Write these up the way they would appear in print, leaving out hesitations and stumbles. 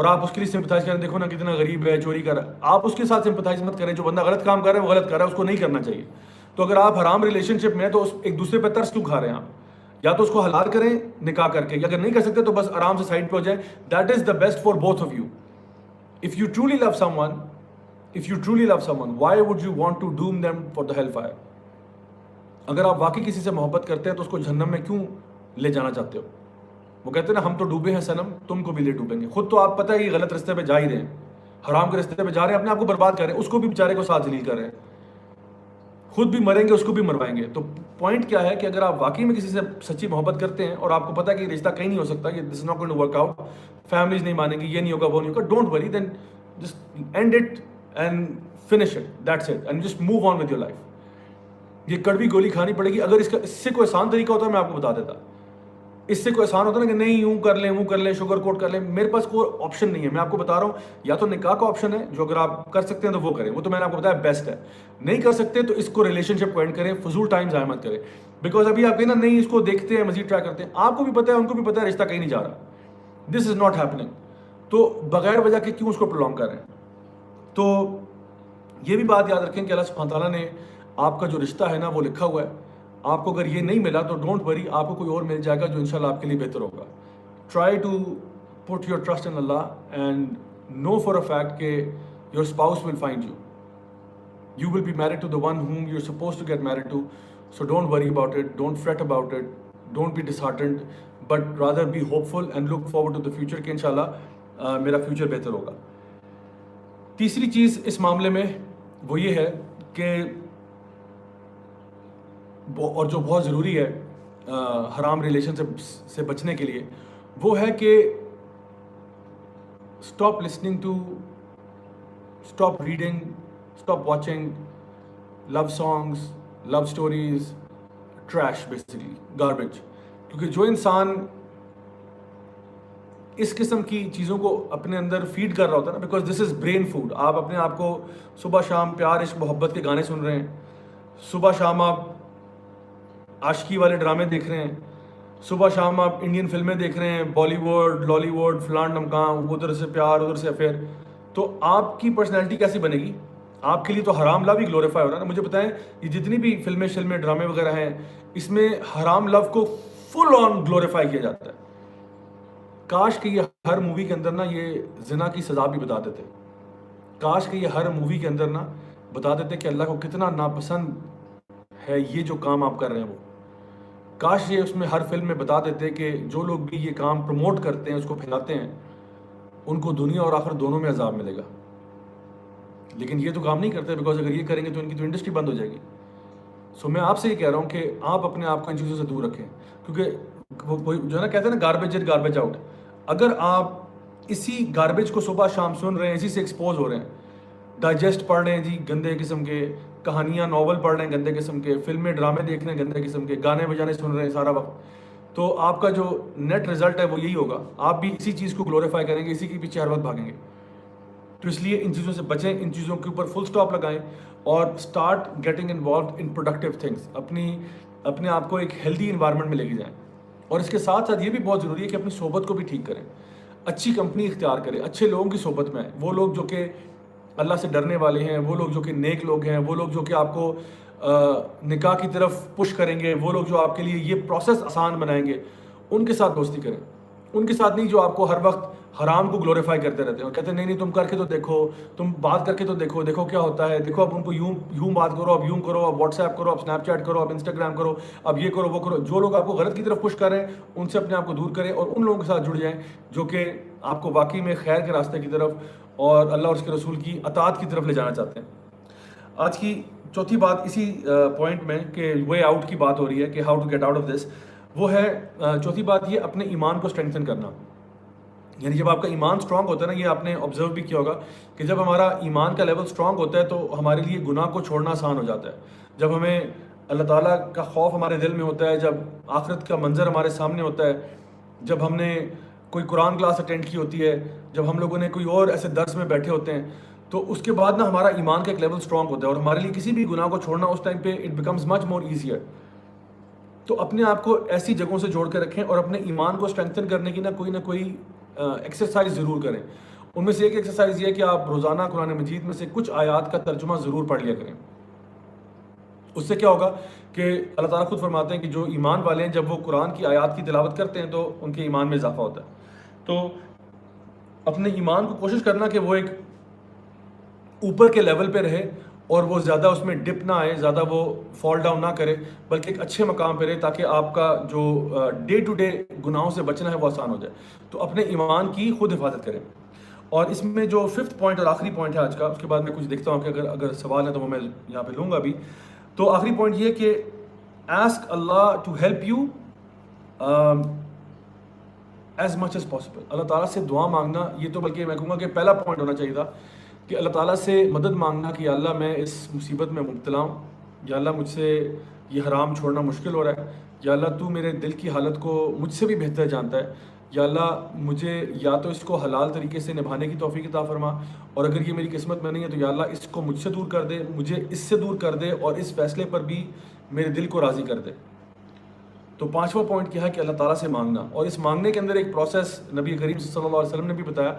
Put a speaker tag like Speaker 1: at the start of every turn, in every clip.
Speaker 1: اور آپ اس کے لیے سمپتھائز کریں, دیکھو نا کتنا غریب ہے, چوری کر رہا ہے, آپ اس کے ساتھ سمپتھائز مت کریں. جو بندہ غلط کام کر رہا ہے وہ غلط کر رہا ہے, اس کو نہیں کرنا چاہیے. تو اگر آپ حرام ریلیشن شپ میں ہیں تو ایک دوسرے پہ ترس کیوں کھا رہے ہیں آپ؟ یا تو اس کو حلال کریں نکاح کر کے, یا اگر نہیں کر سکتے تو بس آرام سے سائڈ پہ ہو جائیں. That is the best for both of you. If you truly love someone, why would you want to doom them for the hellfire? اگر آپ واقعی کسی سے محبت کرتے ہیں تو اس کو جہنم میں کیوں لے جانا چاہتے ہو؟ وہ کہتے ہیں نا ہم تو ڈوبے ہیں صنم, تم کو بھی لے ڈوبیں گے. خود تو آپ پتہ ہے یہ غلط رستے پہ جا ہی رہے ہیں, حرام کے رستے پہ جا رہے ہیں, اپنے آپ کو برباد کر رہے ہیں, اس کو بھی بیچارے کو ساتھ ذلیل کر رہے ہیں, خود بھی مریں گے, اس کو بھی مروائیں گے. تو پوائنٹ کیا ہے کہ اگر آپ واقعی میں کسی سے سچی محبت کرتے ہیں اور آپ کو پتہ ہے کہ یہ رشتہ کہیں نہیں ہو سکتا, یہ this is not going to work out, families نہیں مانیں گی, یہ نہیں ہوگا, وہ نہیں ہوگا, don't worry, then just end it and finish it, that's it, and just move on with your life. یہ کڑوی گولی کھانی پڑے گی. اگر اس سے کوئی آسان طریقہ ہوتا ہے میں آپ کو بتا دیتا. اس سے کوئی آسان ہوتا ہے نا کہ نہیں یوں کر لیں, وہ کر لیں, شوگر کوٹ کر لیں. میرے پاس کوئی آپشن نہیں ہے, میں آپ کو بتا رہا ہوں. یا تو نکاح کا آپشن ہے جو اگر آپ کر سکتے ہیں تو وہ کریں, وہ تو میں نے آپ کو بتایا بیسٹ ہے. نہیں کر سکتے تو اس کو ریلیشن شپ کو اینڈ کریں, فضول ٹائم ضائع مت کریں. بیکاز ابھی آپ کہیں نا نہیں اس کو دیکھتے ہیں, مزید ٹرائی کرتے ہیں, آپ کو بھی پتہ ہے ان کو بھی پتہ ہے رشتہ کہیں نہیں جا رہا. دس از ناٹ ہیپننگ. تو بغیر وجہ کے کیوں اس کو پرولونگ کر رہے ہیں؟ تو یہ بھی بات یاد رکھیں کہ اللہ سبحانہ تعالیٰ نے آپ کا جو رشتہ ہے نا وہ لکھا ہوا ہے. آپ کو اگر یہ نہیں ملا تو ڈونٹ وری, آپ کو کوئی اور مل جائے گا جو انشاءاللہ آپ کے لیے بہتر ہوگا. Try to put your trust in Allah and know for a fact کہ your spouse will find you. You will be married to the one whom you are suppose to get married to. So don't worry about it, don't fret about it, don't be disheartened, but rather be hopeful and look forward to the future کہ انشاءاللہ میرا future بہتر ہوگا. تیسری چیز اس معاملے میں وہ یہ ہے کہ اور جو بہت ضروری ہے حرام ریلیشن سے بچنے کے لیے, وہ ہے کہ stop listening to, stop reading, stop watching love songs, love stories, trash, basically garbage. کیونکہ جو انسان اس قسم کی چیزوں کو اپنے اندر فیڈ کر رہا ہوتا ہے نا, because this is brain food. آپ اپنے آپ کو صبح شام پیار عشق محبت کے گانے سن رہے ہیں, صبح شام آپ عاشقی والے ڈرامے دیکھ رہے ہیں, صبح شام آپ انڈین فلمیں دیکھ رہے ہیں, بالی ووڈ, لالی ووڈ, فلان ڈمکان, ادھر سے پیار ادھر سے افیئر, تو آپ کی پرسنالٹی کیسی بنے گی؟ آپ کے لیے تو حرام لو ہی گلوریفائی ہو رہا ہے نا. مجھے بتائیں یہ جتنی بھی فلمیں شلمیں ڈرامے وغیرہ ہیں, اس میں حرام لو کو فل آن گلوریفائی کیا جاتا ہے. کاش کہ یہ ہر مووی کے اندر نا یہ زنا کی سزا بھی بتا دیتے. کاش کہ یہ ہر مووی کے اندر نا بتا دیتے کہ اللہ کو کتنا ناپسند ہے یہ جو کام آپ کر رہے ہیں. وہ کاش یہ اس میں ہر فلم میں بتا دیتے کہ جو لوگ بھی یہ کام پروموٹ کرتے ہیں, اس کو پھیلاتے ہیں, ان کو دنیا اور آخرت دونوں میں عذاب ملے گا. لیکن یہ تو کام نہیں کرتے, بیکاز اگر یہ کریں گے تو ان کی تو انڈسٹری بند ہو جائے گی. سو میں آپ سے یہ کہہ رہا ہوں کہ آپ اپنے آپ کو ان چیزوں سے دور رکھیں, کیونکہ وہ جو ہے نا کہتے ہیں نا گاربیج ان گاربیج آؤٹ. اگر آپ اسی گاربیج کو صبح شام سن رہے ہیں, اسی سے ایکسپوز ہو رہے ہیں, ڈائجسٹ پڑھ رہے ہیں جی گندے قسم کے, کہانیاں ناول پڑھ رہے ہیں گندے قسم کے, فلمیں ڈرامے دیکھ رہے ہیں گندے قسم کے, گانے بجانے سن رہے ہیں سارا وقت, تو آپ کا جو نیٹ رزلٹ ہے وہ یہی ہوگا. آپ بھی اسی چیز کو گلوریفائی کریں گے, اسی کے پیچھے ہر وقت بھاگیں گے. تو اس لیے ان چیزوں سے بچیں, ان چیزوں کے اوپر فل سٹاپ لگائیں اور start getting involved in productive things. اپنے آپ کو ایک ہیلدی انوائرمنٹ میں لے کے جائیں. اور اس کے ساتھ ساتھ یہ بھی بہت ضروری ہے کہ اپنی صحبت کو بھی ٹھیک کریں, اچھی کمپنی اختیار کریں, اچھے لوگوں کی صحبت میں آئیں. وہ لوگ جو کہ اللہ سے ڈرنے والے ہیں, وہ لوگ جو کہ نیک لوگ ہیں, وہ لوگ جو کہ آپ کو نکاح کی طرف پش کریں گے, وہ لوگ جو آپ کے لیے یہ پروسیس آسان بنائیں گے, ان کے ساتھ دوستی کریں. ان کے ساتھ نہیں جو آپ کو ہر وقت حرام کو گلوریفائی کرتے رہتے ہیں اور کہتے ہیں نہیں تم کر کے تو دیکھو, تم بات کر کے تو دیکھو, دیکھو کیا ہوتا ہے, دیکھو اب ان کو یوں بات کرو, اب یوں کرو, اب واٹس ایپ کرو, اب اسنیپ چیٹ کرو, اب انسٹاگرام کرو, اب یہ کرو وہ کرو. جو لوگ آپ کو غلط کی طرف پش کر رہے ہیں ان سے اپنے آپ کو دور کریں اور ان لوگوں کے ساتھ جڑ جائیں جو کہ آپ کو واقعی میں خیر کے راستے کی طرف اور اللہ اور اس کے رسول کی اطاعت کی طرف لے جانا چاہتے ہیں. آج کی چوتھی بات اسی پوائنٹ میں کہ وے آؤٹ کی بات ہو رہی ہے کہ how to get out of this, وہ ہے چوتھی بات یہ اپنے ایمان کو اسٹرینتھن کرنا. یعنی جب آپ کا ایمان اسٹرانگ ہوتا ہے نا, یہ آپ نے آبزرو بھی کیا ہوگا کہ جب ہمارا ایمان کا لیول اسٹرانگ ہوتا ہے تو ہمارے لیے گناہ کو چھوڑنا آسان ہو جاتا ہے. جب ہمیں اللہ تعالیٰ کا خوف ہمارے دل میں ہوتا ہے, جب آخرت کا منظر ہمارے سامنے ہوتا ہے, جب ہم نے کوئی قرآن کلاس اٹینڈ کی ہوتی ہے, جب ہم لوگوں نے کوئی اور ایسے درس میں بیٹھے ہوتے ہیں, تو اس کے بعد نا ہمارا ایمان کا ایک لیول اسٹرانگ ہوتا ہے اور ہمارے لیے کسی بھی گناہ کو چھوڑنا اس ٹائم پہ it becomes much more easier. تو اپنے آپ کو ایسی جگہوں سے جوڑ کے رکھیں اور اپنے ایمان کو اسٹرینتھن کرنے کی کوئی نہ کوئی ایکسرسائز ضرور کریں. ان میں سے ایک ایکسرسائز یہ ہے کہ آپ روزانہ قرآن مجید میں سے کچھ آیات کا ترجمہ ضرور پڑھ لیا کریں. اس سے کیا ہوگا کہ اللہ تعالیٰ خود فرماتے ہیں کہ جو ایمان والے ہیں جب وہ قرآن کی آیات کی تلاوت کرتے ہیں تو ان کے ایمان میں اضافہ ہوتا ہے. تو اپنے ایمان کو کوشش کرنا کہ وہ ایک اوپر کے لیول پہ رہے اور وہ زیادہ اس میں ڈپ نہ آئے, زیادہ وہ فال ڈاؤن نہ کرے, بلکہ ایک اچھے مقام پہ رہے تاکہ آپ کا جو ڈے ٹو ڈے گناہوں سے بچنا ہے وہ آسان ہو جائے. تو اپنے ایمان کی خود حفاظت کریں. اور اس میں جو 5th پوائنٹ اور آخری پوائنٹ ہے آج کا, اس کے بعد میں کچھ دیکھتا ہوں کہ اگر سوال ہے تو وہ میں یہاں پہ لوں گا بھی. تو آخری پوائنٹ یہ کہ ask Allah to help you as much as possible. Allah تعالیٰ سے دعا مانگنا, یہ تو بلکہ میں کہوں گا کہ پہلا پوائنٹ ہونا چاہیے تھا کہ اللہ تعالیٰ سے مدد مانگنا کہ یا اللہ میں اس مصیبت میں مبتلا ہوں, یا اللہ مجھ سے یہ حرام چھوڑنا مشکل ہو رہا ہے, یا اللہ تو میرے دل کی حالت کو مجھ سے بھی بہتر جانتا ہے, یا اللہ مجھے یا تو اس کو حلال طریقے سے نبھانے کی توفیق عطا فرما, اور اگر یہ میری قسمت میں نہیں ہے تو یا اللہ اس کو مجھ سے دور کر دے, مجھے اس سے دور کر دے, اور اس فیصلے پر بھی میرے دل کو راضی کر دے. تو 5واں پوائنٹ کیا ہے کہ اللہ تعالیٰ سے مانگنا, اور اس مانگنے کے اندر ایک پروسیس نبی کریم صلی اللہ علیہ وسلم نے بھی بتایا.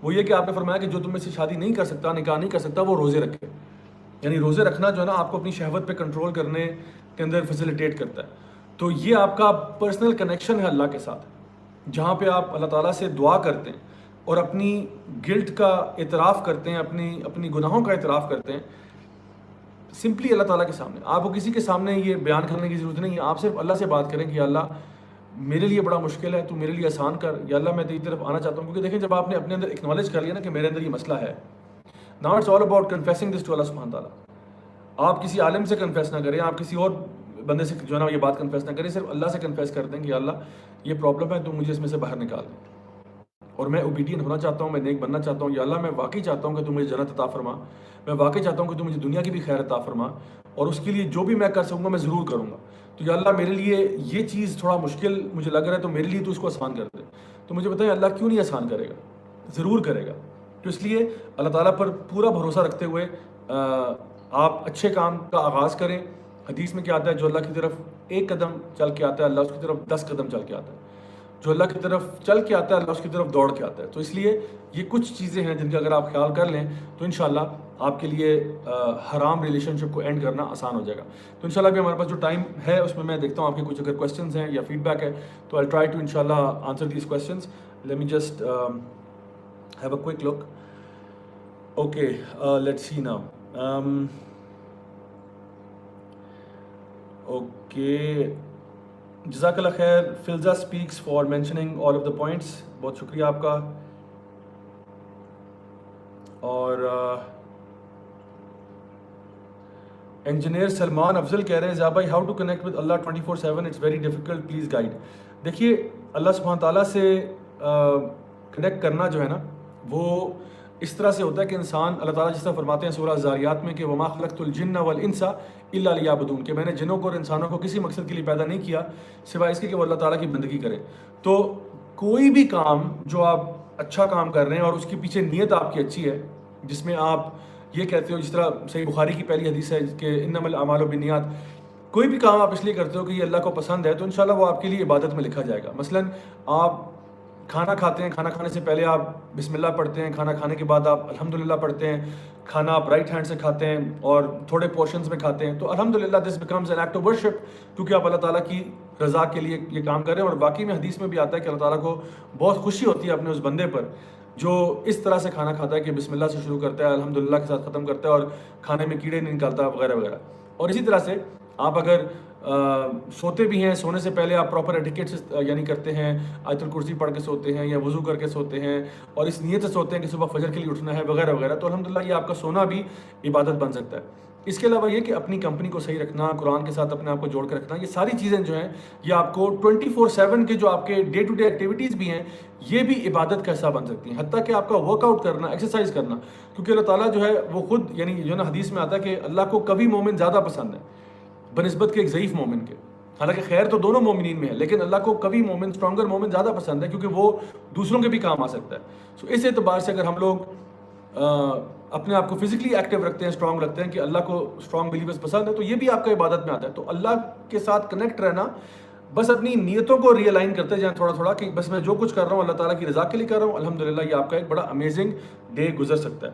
Speaker 1: وہ یہ کہ آپ نے فرمایا کہ جو تم میں سے شادی نہیں کر سکتا, نکاح نہیں کر سکتا, وہ روزے رکھے. یعنی روزے رکھنا جو ہے نا آپ کو اپنی شہوت پہ کنٹرول کرنے کے اندر فیسیلیٹیٹ کرتا ہے. تو یہ آپ کا پرسنل کنیکشن ہے اللہ کے ساتھ, جہاں پہ آپ اللہ تعالیٰ سے دعا کرتے ہیں اور اپنی گلٹ کا اعتراف کرتے ہیں, اپنی گناہوں کا اعتراف کرتے ہیں سمپلی اللہ تعالیٰ کے سامنے. آپ کو کسی کے سامنے یہ بیان کرنے کی ضرورت نہیں ہے, آپ صرف اللہ سے بات کریں کہ یا اللہ میرے لیے بڑا مشکل ہے, تو میرے لیے آسان کر, یا اللہ میں تیری طرف آنا چاہتا ہوں. کیونکہ دیکھیں جب آپ نے اپنے اندر ایکنالج کر لیا نا کہ میرے اندر یہ مسئلہ ہے, now it's all about confessing this to Allah سبحانہ تعالیٰ. آپ کسی عالم سے کنفیس نہ کریں, آپ کسی اور بندے سے جو ہے نا یہ بات کنفیس نہ کریں, صرف اللہ سے کنفیس کر دیں کہ یا اللہ یہ پرابلم ہے, تو مجھے اس میں سے باہر نکال دیں, اور میں اوبیڈین ہونا چاہتا ہوں, میں نیک بننا چاہتا ہوں. یا اللہ میں واقعی چاہتا ہوں کہ تو مجھے جنت عطا فرما, میں واقعی چاہتا ہوں کہ تو مجھے دنیا کی بھی خیر عطا فرما, اور اس کے لیے جو بھی میں کر سکوں گا میں ضرور کروں گا. تو یا اللہ میرے لیے یہ چیز تھوڑا مشکل مجھے لگ رہا ہے, تو میرے لیے تو اس کو آسان کر دے. تو مجھے بتائیں اللہ کیوں نہیں آسان کرے گا, ضرور کرے گا. تو اس لیے اللہ تعالیٰ پر پورا بھروسہ رکھتے ہوئے آپ اچھے کام کا آغاز کریں. حدیث میں کیا آتا ہے, جو اللہ کی طرف ایک قدم چل کے آتا ہے اللہ اس کی طرف 10 قدم چل کے آتا ہے, جو اللہ کی طرف چل کے آتا ہے اللہ اس کی طرف دوڑ کے آتا ہے. تو اس لیے یہ کچھ چیزیں ہیں جن کا اگر آپ خیال کر لیں تو انشاءاللہ آپ کے لیے حرام ریلیشن شپ کو اینڈ کرنا آسان ہو جائے گا. تو انشاءاللہ ابھی ہمارے پاس جو ٹائم ہے اس میں دیکھتا ہوں آپ کے کچھ اگر کویسچنز ہیں یا فیڈ بیک ہے تو آئی ٹرائی ٹو انشاءاللہ answer these questions. Let me just have a quick look. Okay let's see now. Okay, جزاک اللہ خیر. Filza speaks for mentioning all of the points, بہت شکریہ آپ کا. اور انجینئر سلمان افضل کہہ رہے ہیں زیا بھائی ہاؤ ٹو کنیکٹ ود اللہ 24/7 it's very difficult please guide. دیکھیے اللہ سبحانہ تعالیٰ سے کنیکٹ کرنا جو ہے نا وہ اس طرح سے ہوتا ہے کہ انسان, اللہ تعالیٰ جس طرح فرماتے ہیں سورہ الذاریات میں کہ وما خلقت الجن والانس الا لیعبدون, کہ میں نے جنوں کو اور انسانوں کو کسی مقصد کے لیے پیدا نہیں کیا سوائے اس کے کہ وہ اللہ تعالیٰ کی بندگی کرے. تو کوئی بھی کام جو آپ اچھا کام کر رہے ہیں اور اس کے پیچھے نیت آپ کی اچھی ہے, جس میں آپ یہ کہتے ہو, جس طرح صحیح بخاری کی پہلی حدیث ہے کہ انما الاعمال بالنیات, کوئی بھی کام آپ اس لیے کرتے ہو کہ یہ اللہ کو پسند ہے تو انشاءاللہ وہ آپ کے لیے عبادت میں لکھا جائے گا. مثلا آپ کھانا کھاتے ہیں, کھانا کھانے سے پہلے آپ بسم اللہ پڑھتے ہیں, کھانا کھانے کے بعد آپ الحمدللہ پڑھتے ہیں, کھانا آپ رائٹ ہینڈ سے کھاتے ہیں اور تھوڑے پورشنز میں کھاتے ہیں, تو الحمدللہ this becomes an act of worship, کیونکہ آپ اللہ تعالیٰ کی رضا کے لیے یہ کام کر رہے ہیں. اور باقی میں حدیث میں بھی آتا ہے کہ اللہ تعالیٰ کو بہت خوشی ہوتی ہے اپنے اس بندے پر جو اس طرح سے کھانا کھاتا ہے کہ بسم اللہ سے شروع کرتا ہے, الحمدللہ کے ساتھ ختم کرتا ہے, اور کھانے میں کیڑے نہیں نکالتا وغیرہ وغیرہ. اور اسی طرح سے آپ اگر سوتے بھی ہیں, سونے سے پہلے آپ پراپر ایٹیکیٹ یعنی کرتے ہیں, آیت الکرسی پڑھ کے سوتے ہیں یا وضو کر کے سوتے ہیں, اور اس نیت سے سوتے ہیں کہ صبح فجر کے لیے اٹھنا ہے وغیرہ وغیرہ, تو الحمدللہ یہ آپ کا سونا بھی عبادت بن سکتا ہے. اس کے علاوہ یہ کہ اپنی کمپنی کو صحیح رکھنا, قرآن کے ساتھ اپنے آپ کو جوڑ کے رکھنا, یہ ساری چیزیں جو ہیں یہ آپ کو 24/7 کے جو آپ کے ڈے ٹو ڈے ایکٹیویٹیز بھی ہیں یہ بھی عبادت کا حصہ بن سکتی ہیں. حتیٰ کہ آپ کا ورک آؤٹ کرنا, ایکسرسائز کرنا, کیونکہ اللہ تعالیٰ جو ہے وہ خود یعنی جو نا حدیث میں آتا ہے کہ اللہ کو قوی مومن زیادہ پسند ہے بنسبت کے ایک ضعیف مومن کے. حالانکہ خیر تو دونوں مومنین میں ہے, لیکن اللہ کو قوی مومن, اسٹرانگر مومن زیادہ پسند ہے کیونکہ وہ دوسروں کے بھی کام آ سکتا ہے. سو اس اعتبار سے اگر ہم لوگ اپنے آپ کو فزیکلی ایکٹیو رکھتے ہیں, اسٹرانگ رکھتے ہیں کہ اللہ کو اسٹرانگ بلیورز پسند ہے, تو یہ بھی آپ کا عبادت میں آتا ہے. تو اللہ کے ساتھ کنیکٹ رہنا بس اپنی نیتوں کو ری الائن کرتے جائیں تھوڑا تھوڑا کہ بس میں جو کچھ کر رہا ہوں اللہ تعالیٰ کی رضا کے لیے کر رہا ہوں، الحمدللہ یہ آپ کا ایک بڑا امیزنگ ڈے گزر سکتا ہے.